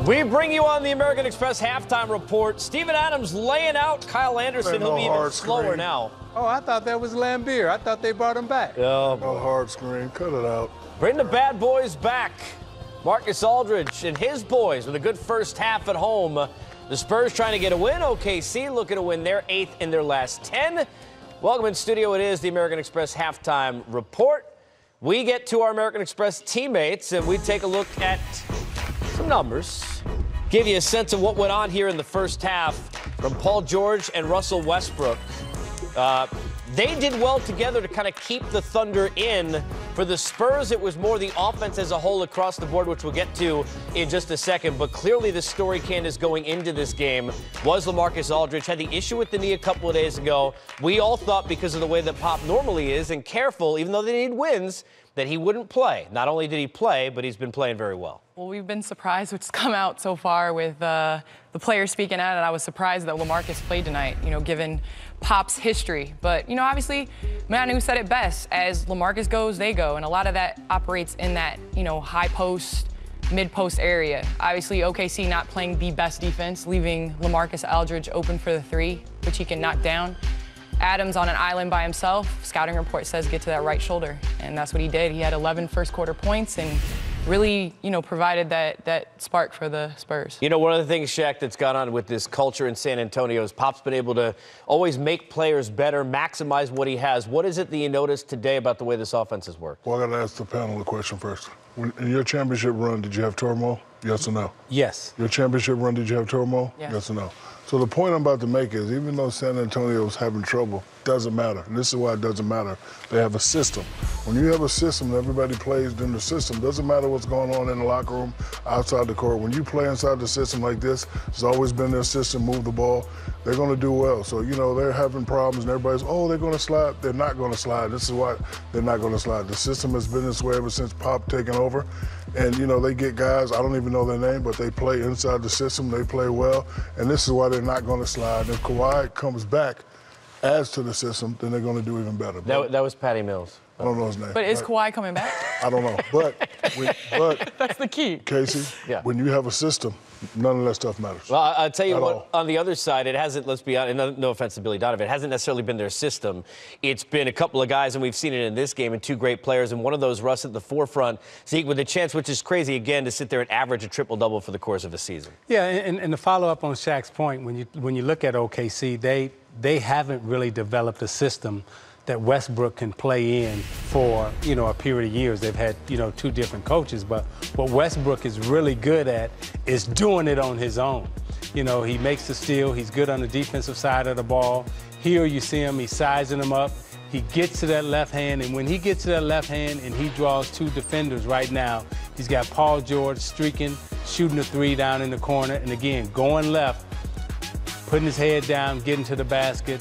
We bring you on the American Express halftime report. Steven Adams laying out Kyle Anderson. He'll be even slower now. Oh, I thought that was Lambeer. I thought they brought him back. Oh, no hard screen. Cut it out. Bring the bad boys back. Marcus Aldridge and his boys with a good first half at home. The Spurs trying to get a win. OKC looking to win their 8th in their last 10. Welcome in studio. It is the American Express halftime report. We get to our American Express teammates and we take a look at some numbers. Give you a sense of what went on here in the first half from Paul George and Russell Westbrook. They did well together to kind of keep the Thunder in. For the Spurs, it was more the offense as a whole across the board, which we'll get to in just a second. But clearly the story, Candace, going into this game was LaMarcus Aldridge. Had the issue with the knee a couple of days ago. We all thought because of the way that Pop normally is and careful, even though they need wins, that he wouldn't play. Not only did he play, but he's been playing very well. Well, we've been surprised what's come out so far with the players speaking out, and I was surprised that LaMarcus played tonight, given Pop's history. But, obviously, Manu said it best. As LaMarcus goes, they go. And a lot of that operates in that, high post, mid-post area. Obviously, OKC not playing the best defense, leaving LaMarcus Aldridge open for the three, which he can knock down. Adams on an island by himself. Scouting report says get to that right shoulder, and that's what he did. He had 11 first-quarter points and really, provided that spark for the Spurs. One of the things, Shaq, that's gone on with this culture in San Antonio is Pop's been able to always make players better, maximize what he has. What is it that you noticed today about the way this offense has worked? Well, I got to ask the panel a question first. In your championship run, did you have turmoil? Yes or no? Yes. Your championship run, did you have turmoil? Yes. Yes or no? So the point I'm about to make is even though San Antonio is having trouble, doesn't matter. And this is why it doesn't matter. They have a system. When you have a system and everybody plays in the system, doesn't matter what's going on in the locker room, outside the court. When you play inside the system like this, it's always been their system, move the ball, they're going to do well. So, they're having problems and everybody's, they're going to slide. They're not going to slide. This is why they're not going to slide. The system has been this way ever since Pop taken over. And, they get guys, I don't even know their name, but they play inside the system. They play well. And this is why they're not going to slide. If Kawhi comes back, adds to the system, then they're going to do even better. That was Patty Mills. I don't know his name. But is Kawhi coming back? I don't know. But that's the key. Casey, when you have a system, none of that stuff matters. Well, I'll tell you what, on the other side, it hasn't, let's be honest, no offense to Billy Donovan, it hasn't necessarily been their system. It's been a couple of guys, and we've seen it in this game, and two great players, and one of those, Russ, at the forefront, Zeke, with a chance, which is crazy, again, to sit there and average a triple-double for the course of a season. Yeah, and to follow up on Shaq's point, when you look at OKC, they haven't really developed a system that Westbrook can play in for, a period of years. They've had, two different coaches, but what Westbrook is really good at is doing it on his own. He makes the steal. He's good on the defensive side of the ball. Here you see him, he's sizing him up. He gets to that left hand, and when he gets to that left hand and he draws two defenders right now, he's got Paul George streaking, shooting a three down in the corner, and again, going left, putting his head down, getting to the basket.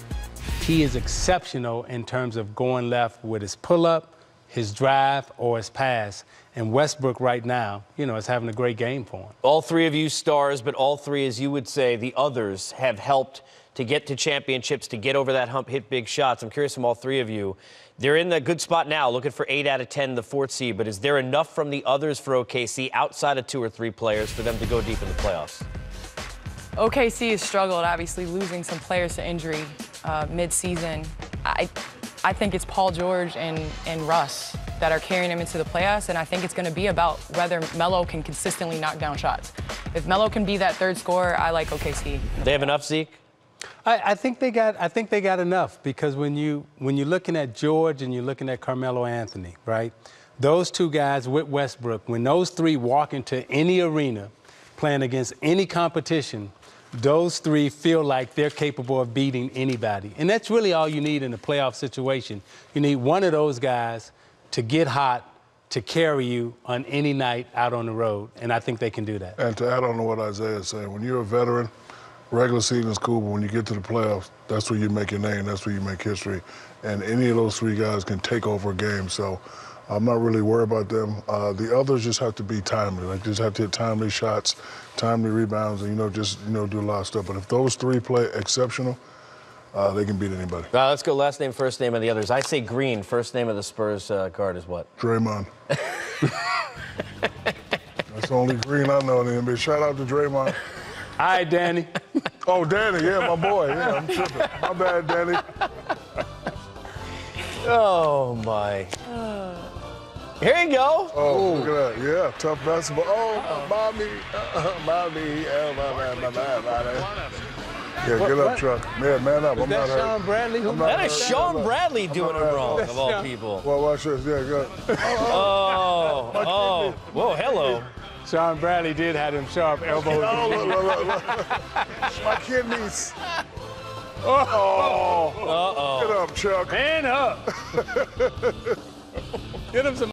He is exceptional in terms of going left with his pull-up, his drive, or his pass. And Westbrook right now, is having a great game for him. All three of you stars, but all three, as you would say, the others have helped to get to championships, to get over that hump, hit big shots. I'm curious from all three of you. They're in a good spot now, looking for 8 out of 10 in the 4th seed, but is there enough from the others for OKC outside of 2 or 3 players for them to go deep in the playoffs? OKC has struggled, obviously, losing some players to injury mid-season. I think it's Paul George and Russ that are carrying him into the playoffs, and I think it's going to be about whether Melo can consistently knock down shots. If Melo can be that third scorer, I like OKC. They have enough, Zeke? I think they got enough, because when you're looking at George and you're looking at Carmelo Anthony, right? Those two guys with Westbrook, when those three walk into any arena playing against any competition, those three feel like they're capable of beating anybody. And that's really all you need in a playoff situation. You need one of those guys to get hot, to carry you on any night out on the road, and I think they can do that. And to add on to what Isaiah is saying, when you're a veteran, regular season is cool, but when you get to the playoffs, that's where you make your name, that's where you make history. And any of those three guys can take over a game, so I'm not really worried about them. The others just have to be timely, just have to hit timely shots, timely rebounds, and, do a lot of stuff. But if those three play exceptional, they can beat anybody. Let's go last name, first name of the others. I say Green. First name of the Spurs guard is what? Draymond. It's the only green I know in the NBA. Shout out to Draymond. Hi, Danny. Oh, Danny, yeah, my boy. Yeah, I'm tripping. My bad, Danny. Oh, my. Here you go. Oh, look at that. Yeah, tough basketball. Oh, mommy. Mommy. Yeah, get up, Chuck. Man up. I'm not hurt. Sean Bradley? That is Sean Bradley doing it wrong, of all people. Well, watch this. Yeah, good. Oh. Whoa, hello. Sean Bradley did have them sharp elbows. Oh, look. My kidneys. Oh. Uh-oh. Get up, Chuck. Man up. Get him some